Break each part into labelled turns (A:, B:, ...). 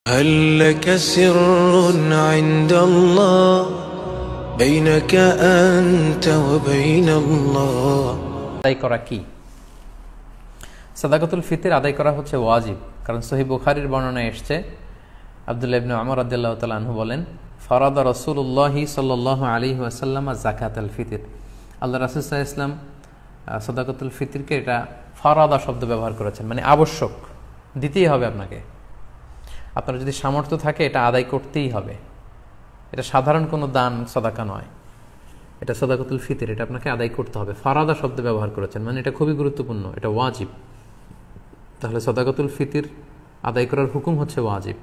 A: هل لك سر عند الله بينك أنت وبين الله
B: আদায় করা কি? সাদাকাতুল ফিতর আদায় করা হচ্ছে ওয়াজিব। কারণ সহিহ বুখারীর বর্ণনায় এসেছে, আব্দুল্লাহ ইবনে ওমর রাদিয়াল্লাহু তাআলা আনহু বলেন, ফারাদা রাসূলুল্লাহ সাল্লাল্লাহু আলাইহি ওয়াসাল্লাম যাকাতুল ফিতর। আল্লাহ রাসূল সাল্লাল্লাহু আলাইহি ওয়াসাল্লাম সাদাকাতুল ফিতরকে এটা ফারাদা শব্দ ব্যবহার করেছেন, মানে আবশ্যক, দিতেই হবে আপনাকে। আপনার যদি সামর্থ্য থাকে এটা আদায় করতেই হবে। এটা সাধারণ কোনো দান সাদাকা নয়, এটা সাদাকাতুল ফিতর, এটা আপনাকে আদায় করতে হবে। ফারাদা শব্দ ব্যবহার করেছেন, মানে এটা খুবই গুরুত্বপূর্ণ, এটা ওয়াজিব। তাহলে সাদাকাতুল ফিতর আদায় করার হুকুম হচ্ছে ওয়াজিব।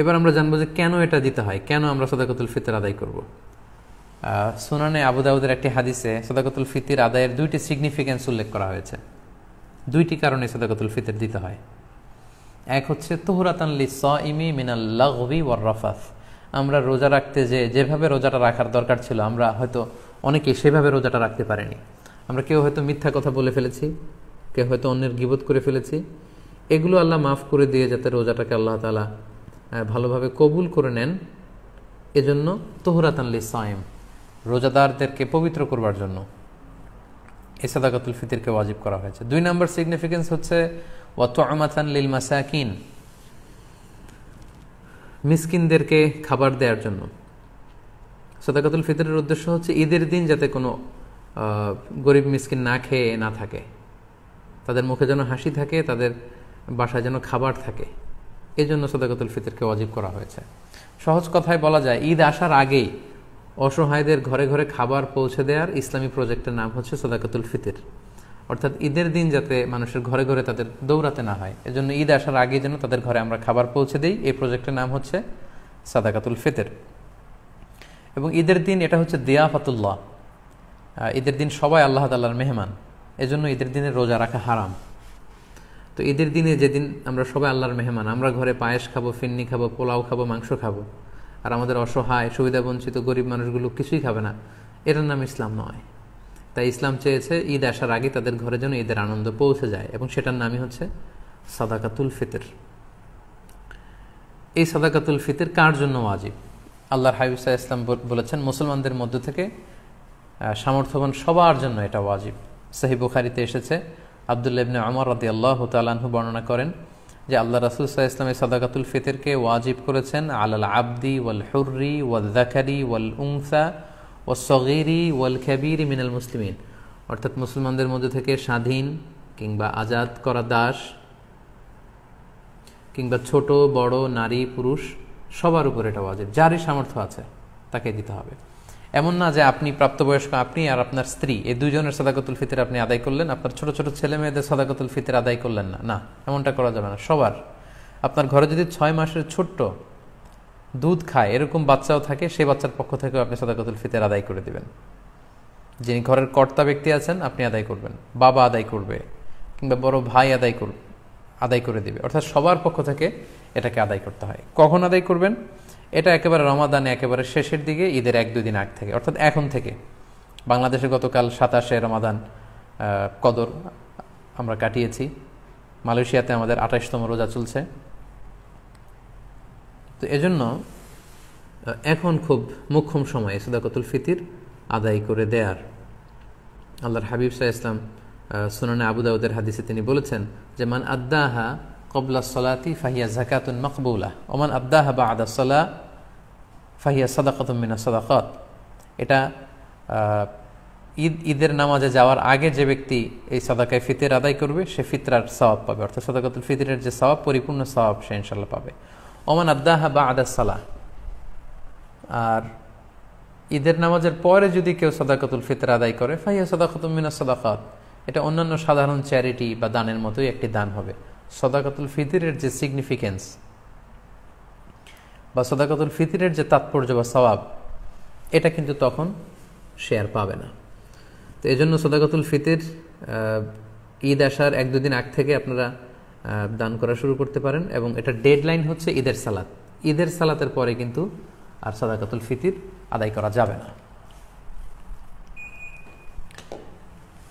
B: এবার আমরা জানবো যে কেন এটা দিতে হয়, কেন আমরা সাদাকাতুল ফিতর আদায় করব। সুনানে আবু দাউদের একটি হাদিসে সাদাকাতুল ফিতর আদায়ের দুইটি সিগনিফিকেন্স উল্লেখ করা হয়েছে। দুইটি কারণে সাদাকাতুল ফিতর দিতে হয়। এক হচ্ছে তুহরাতান লিস-সাইমি মিনাল লাগবি ওয়ার রাফাস। আমরা রোজা রাখতে যেভাবে রোজাটা রাখার দরকার ছিল, আমরা হয়তো অনেকে সেভাবে রোজাটা রাখতে পারিনি। আমরা কেউ হয়তো মিথ্যা কথা বলে ফেলেছি, কেউ হয়তো অন্যের গীবত করে ফেলেছি। এগুলো আল্লাহ মাফ করে দিয়ে যাতে রোজাটাকে আল্লাহ তাআলা ভালোভাবে কবুল করে নেন, এজন্য তুহরাতান লিস-সাইম, রোজাদারদেরকে পবিত্র করবার জন্য এই সাদাকাতুল ফিতরকে ওয়াজিব করা হয়েছে। দুই নম্বর সিগনিফিকেন্স হচ্ছে ওয়া তু'মাতান লিল মাসাকিন, মিসকিনদেরকে খাবার দেওয়ার জন্য। সাদাকাতুল ফিতরের উদ্দেশ্য হচ্ছে ঈদের দিন যাতে কোনো গরিব মিসকিন না খেয়ে না থাকে, তাদের মুখে যেন হাসি থাকে, তাদের বাসায় যেন খাবার থাকে, এই জন্য সাদাকাতুল ফিতরকে ওয়াজিব করা হয়েছে। সহজ কথায় বলা যায়, ঈদ আসার আগেই অসহায়দের ঘরে ঘরে খাবার পৌঁছে দেওয়ার ইসলামী প্রজেক্টের নাম হচ্ছে সাদাকাতুল ফিতর। অর্থাৎ ঈদের দিন যাতে মানুষের ঘরে ঘরে তাদের দৌড়াতে না হয়, এজন্য ঈদ আসার আগে যেন তাদের ঘরে আমরা খাবার পৌঁছে দিই, এই প্রজেক্টের নাম হচ্ছে সাদাকাতুল ফিতর। এবং ঈদের দিন এটা হচ্ছে দিয়াফাতুল্লাহ, ঈদের দিন সবাই আল্লাহ তাআলার মেহমান, এজন্য ঈদের দিনে রোজা রাখা হারাম। তো ঈদের দিনে যেদিন আমরা সবাই আল্লাহর মেহমান, আমরা ঘরে পায়েস খাবো, ফিন্নি খাবো, পোলাও খাবো, মাংস খাবো, আর আমাদের অসহায় সুবিধা বঞ্চিত গরিব মানুষগুলো কিছুই খাবে না, এটার নাম ইসলাম নয়। তাই ইসলাম চেয়েছে ঈদ আসার আগে তাদের ঘরে যেন ঈদের আনন্দ পৌঁছে যায়, এবং সেটার নামই হচ্ছে সাদাকাতুল ফিতর। এই সাদাকাতুল ফিতর কার জন্য ওয়াজিব? আল্লাহর হাবিব সাল্লাল্লাহু আলাইহি ওয়াসাল্লাম বলেছেন, মুসলমানদের মধ্য থেকে সামর্থ্যবান সবার জন্য এটা ওয়াজিব। সহিহ বুখারীতে এসেছে, আব্দুল্লাহ ইবনে ওমর রাদিয়াল্লাহু তাআলা আনহু বর্ণনা করেন যে আল্লাহ রাসূল সাল্লাল্লাহু আলাইহি ওয়াসাল্লাম সাদাকাতুল ফিতরকে ওয়াজিব করেছেন আলাল আবদি ওয়াল হুররি ওয়াল যাকারি ওয়াল উনসা ওয়াস সগীরি ওয়াল কাবীরি মিনাল মুসলিমিন। অর্থাৎ মুসলমানদের মধ্যে থেকে স্বাধীন কিংবা আজাদ করা দাস কিংবা ছোট বড় নারী পুরুষ সবার উপর এটা ওয়াজিব, যারই সামর্থ্য আছে তাকে দিতে হবে। এমন না যে আপনি প্রাপ্তবয়স্ক, আপনি আর আপনার স্ত্রী, এই দুইজনের সাদাকাতুল ফিতর আপনি আদায় করলেন, আপনার ছোট ছোট ছেলে মেয়েদের সাদাকাতুল ফিতর আদায় করলেন না, না, এমনটা করা যাবে না। সবার, আপনার ঘরে যদি 6 মাসের ছোট্ট দুধ খায় এরকম বাচ্চাও থাকে, সেই বাচ্চার পক্ষ থেকেও আপনি সাদাকাতুল ফিতর আদায় করে দিবেন। যিনি ঘরের কর্তা ব্যক্তি আছেন আপনি আদায় করবেন, বাবা আদায় করবে, কিংবা বড় ভাই আদায় করে দিবে। অর্থাৎ সবার পক্ষ থেকে এটাকে আদায় করতে হয়। কখন আদায় করবেন? এটা একেবারে রমাদানে একেবারে শেষের দিকে, ঈদের 1-2 দিন আগ থেকে, অর্থাৎ এখন থেকে। বাংলাদেশে গতকাল 27শে রমাদান কদর আমরা কাটিয়েছি, মালয়েশিয়াতে আমাদের 28তম রোজা চলছে। তো এজন্য এখন খুব মোক্ষম সময় সাদাকাতুল ফিতর আদায় করে দেয়ার। আল্লাহর হাবিব সাল্লাল্লাহু আলাইহি ওয়াসাল্লাম সুনানে আবু দাউদের হাদিসে তিনি বলেছেন যে মান আদ্দাহা ক্বাবলা সলাতি ফাহিয়া যাকাতুন মাকবুলা ওয়া মান আদ্দাহা বা'দা সলা ফাহিয়া সাদাকাতুম মিনাস সাদাকাত। এটা ঈদের নামাজে যাওয়ার আগে যে ব্যক্তি এই সাদাকায়ে ফিতর আদায় করবে সে ফিতরার সওয়াব পাবে, অর্থাৎ সাদাকাতুল ফিতরের যে সওয়াব, পরিপূর্ণ সওয়াব সে ইনশাআল্লাহ পাবে। ওয়া মান আদ্দাহা বা'দা সলা, আর ঈদের নামাজের পরে যদি কেউ সাদাকাতুল ফিতর আদায় করে ফাহিয়া সাদাকাতুম মিনাস সাদাকাত, এটা অন্যান্য সাধারণ চ্যারিটি বা দানের মতোই একটি দান হবে। সাদাকাতুল ফিতরের যে সিগনিফিকেন্স বা সাদাকাতুল ফিতরের যে তাৎপর্য বা সওয়াব, এটা কিন্তু তখন সে আর পাবে না। তো এই জন্য সাদাকাতুল ফিতর ঈদ আসার 1-2 দিন আগ থেকে আপনারা দান করা শুরু করতে পারেন, এবং এটা ডেডলাইন হচ্ছে ঈদের সালাত। ঈদের সালাতের পরে কিন্তু আর সাদাকাতুল ফিতর আদায় করা যাবে না।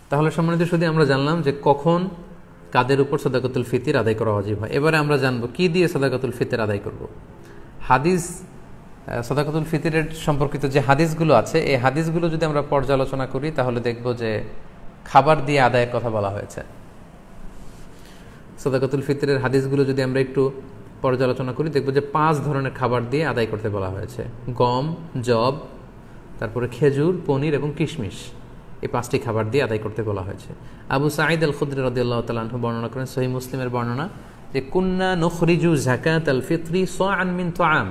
B: তাহলে সম্মানিত শুধু আমরা জানলাম যে কখন কাদের উপর সাদাকাতুল ফিতর আদায় করা ওয়াজিব হয়। এবারে আমরা জানবো কি দিয়ে সাদাকাতুল ফিতর আদায় করব। হাদিস সাদাকাতুল ফিতরের সম্পর্কিত যে হাদিসগুলো আছে, এই হাদিসগুলো যদি আমরা পর্যালোচনা করি তাহলে দেখব যে খাবার দিয়ে আদায়ের কথা বলা হয়েছে। সাদাকাতুল ফিতরের হাদিসগুলো যদি আমরা একটু পর্যালোচনা করি দেখব যে 5 ধরনের খাবার দিয়ে আদায় করতে বলা হয়েছে। গম, জব, তারপরে খেজুর, পনির এবং কিশমিশ, এই 5টি খাবার দিয়ে আদায় করতে বলা হয়েছে। আবু সাঈদ আল খুদরি রাদিয়াল্লাহু তাআলা আনহু বর্ণনা করেন, সহিহ মুসলিমের বর্ণনা, যে কুন্না নুখরিজু যাকাতাল ফিতরি সাআন মিন তুআম,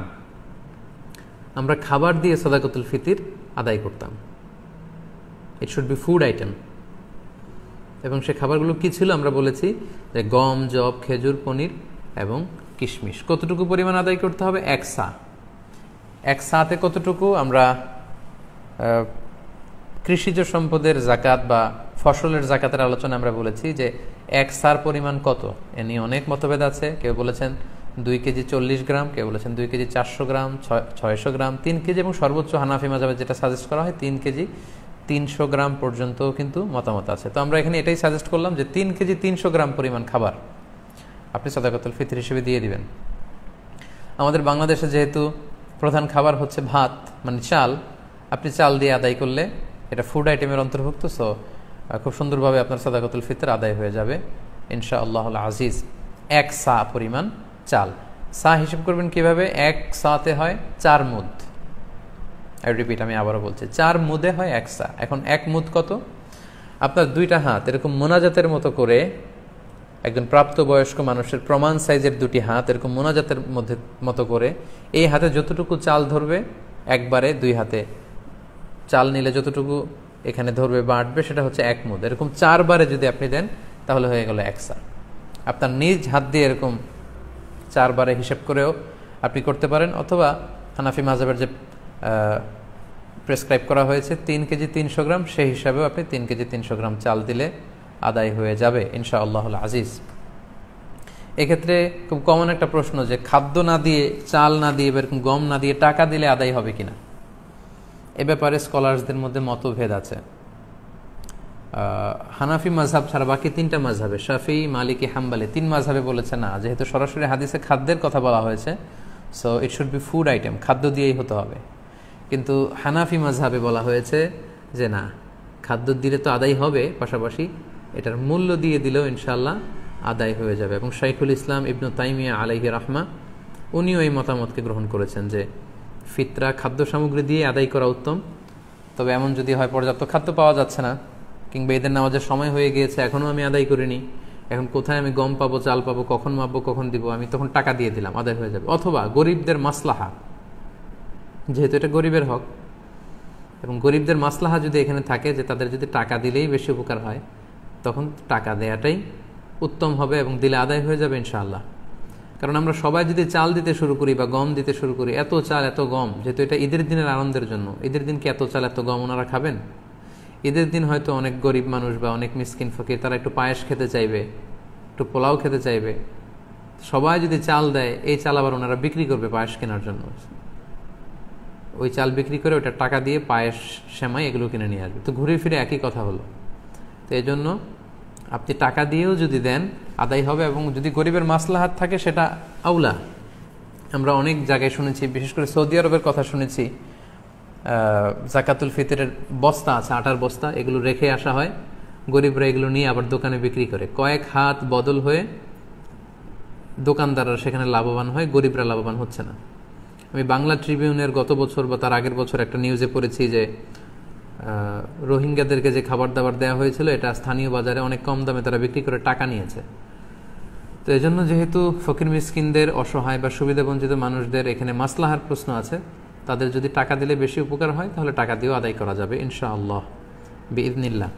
B: আমরা খাবার দিয়ে সাদাকাতুল ফিতর আদায় করতাম। It should be food item. এবং সে খাবারগুলো কি ছিল আমরা বলেছি যে গম, জব, খেজুর, পনির এবং কিশমিশ। কতটুকু পরিমাণ আদায় করতে হবে? 1 সা। 1 সাতে কতটুকু? আমরা কৃষিজ সম্পদের জাকাত বা ফসলের জাকাতের আলোচনা আমরা বলেছি যে 1 সার পরিমাণ কত, এ নিয়ে অনেক মতভেদ আছে। কেউ বলেছেন 2 কেজি 40 গ্রাম, কেউ বলেছেন 2 কেজি 400 গ্রাম, 600 গ্রাম, 3 কেজি, এবং সর্বোচ্চ হানাফি মাযহাবে যেটা সাজেস্ট করা হয় 3 কেজি 300 গ্রাম পর্যন্ত কিন্তু মতামত আছে। তো আমরা এখানে এটাই সাজেস্ট করলাম যে 3 কেজি 300 গ্রাম পরিমাণ খাবার আপনি সাদাকাতুল ফিতর হিসেবে দিয়ে দিবেন। আমাদের বাংলাদেশে যেহেতু প্রধান খাবার হচ্ছে ভাত, মানে চাল, আপনি চাল দিয়ে আদায় করলে এটা ফুড আইটেমের অন্তর্ভুক্ত। সো খুব সুন্দরভাবে আপনার সাদাকাতুল ফিতর আদায় হয়ে যাবে ইনশাআল্লাহুল আজিজ। 1 সা পরিমাণ চাল। সা হিসেব করবেন কিভাবে? 1 সাতে হয় 4 মুদ। রিপিট, আমি আবারও বলছি, 4 মুদে হয় 1 সা। এখন 1 মুদ কত? আপনার 2টা হাত এরকম মোনাজাতের মতো করে, একজন প্রাপ্তবয়স্ক মানুষের প্রমাণ সাইজের 2টি হাত এরকম মোনাজাতের মতো করে, এই হাতে যতটুকু চাল ধরবে একবারে 2 হাতে চাল নিলে যতটুকু এখানে ধরবে বা আটবে সেটা হচ্ছে 1 মুদ। এরকম 4 বারে যদি আপনি দেন তাহলে হয়ে গেল 1 সা। আপনার নিজ হাত দিয়ে এরকম 4 বারে হিসেব করেও আপনি করতে পারেন, অথবা হানাফি মাযহাবের যে প্রেসক্রাইব করা হয়েছে 3 কেজি 300 গ্রাম, সেই হিসাবেও আপনি 3 কেজি 300 গ্রাম চাল দিলে আদায় হয়ে যাবে ইনশাআল্লাহুল আজিজ। এক্ষেত্রে খুব কমন একটা প্রশ্ন যে খাদ্য না দিয়ে, চাল না দিয়ে, এরকম গম না দিয়ে টাকা দিলে আদায় হবে কিনা। এ ব্যাপারে স্কলারসদের মধ্যে মতভেদ আছে। হানাফি মাযহাব ছাড়া বাকি 3টা মাযহাবে, শাফিঈ, মালিকি, হাম্বলি, 3 মাযহাবে বলেছে না, যেহেতু সরাসরি হাদিসে খাদ্যের কথা বলা হয়েছে, so it should be food item, খাদ্য দিয়েই হতে হবে। কিন্তু হানাফি মাযহাবে বলা হয়েছে যে না, খাদ্য দিলে তো আদায় হবে, পাশাপাশি এটার মূল্য দিয়ে দিলেও ইনশাআল্লাহ আদায় হয়ে যাবে। এবং শাইখুল ইসলাম ইবনু তাইমিয়া আলাইহি রাহমা উনিও এই মতামতকে গ্রহণ করেছেন যে ফিতরা খাদ্য সামগ্রী দিয়ে আদায় করা উত্তম। তবে এমন যদি হয় পর্যাপ্ত খাদ্য পাওয়া যাচ্ছে না, কিংবা ঈদের নামাজের সময় হয়ে গিয়েছে এখনও আমি আদায় করিনি, এখন কোথায় আমি গম পাবো, চাল পাবো, কখন মাপবো, কখন দিব, আমি তখন টাকা দিয়ে দিলাম, আদায় হয়ে যাবে। অথবা গরিবদের মাসলাহা, যেহেতু এটা গরিবের হক, এবং গরিবদের মাসলাহা যদি এখানে থাকে যে তাদের যদি টাকা দিলেই বেশি উপকার হয়, তখন টাকা দেয়াটাই উত্তম হবে এবং দিলে আদায় হয়ে যাবে ইনশাআল্লাহ। কারণ আমরা সবাই যদি চাল দিতে শুরু করি বা গম দিতে শুরু করি, এত চাল এত গম, যেহেতু এটা ঈদের দিনের আনন্দের জন্য, ঈদের দিন কি এত চাল এত গম ওনারা খাবেন? ঈদের দিন হয়তো অনেক গরিব মানুষ বা অনেক মিসকিন ফকির তারা একটু পায়েস খেতে চাইবে, একটু পোলাও খেতে চাইবে। সবাই যদি চাল দেয়, এই চাল আবার ওনারা বিক্রি করবে পায়েস কেনার জন্য, ওই চাল বিক্রি করে ওটা টাকা দিয়ে পায়েস, সেমাই এগুলো কিনে নিয়ে আসবে। তো ঘুরে ফিরে একই কথা হলো। তো এই জন্য আপনি টাকা দিয়েও যদি দেন আদায় হবে, এবং যদি গরিবের মাসলাহাত থাকে সেটা আউলা। আমরা অনেক জায়গায় শুনেছি, বিশেষ করে সৌদি আরবের কথা শুনেছি, জাকাতুল ফিতরের বস্তা আছে, আটার বস্তা, এগুলো রেখে আসা হয়, গরিবরা এগুলো নিয়ে আবার দোকানে বিক্রি করে। কয়েক হাত বদল হয়ে দোকানদাররা সেখানে লাভবান হয়, গরিবরা লাভবান হচ্ছে না। আমি বাংলা ট্রিবিউনের গত বছর বা তার আগের বছর একটা নিউজে পড়েছি যে রোহিঙ্গাদেরকে যে খাবার দাবার দেওয়া হয়েছিল, এটা স্থানীয় বাজারে অনেক কম দামে তারা বিক্রি করে টাকা নিয়েছে। তো এই জন্য যেহেতু ফকির মিসকিনদের, অসহায় বা সুবিধাবঞ্চিত মানুষদের এখানে মাসলাহার প্রশ্ন আছে, তাদের যদি টাকা দিলে বেশি উপকার হয় তাহলে টাকা দিয়েও আদায় করা যাবে ইনশাআল্লাহ বিইذনিল্লাহ।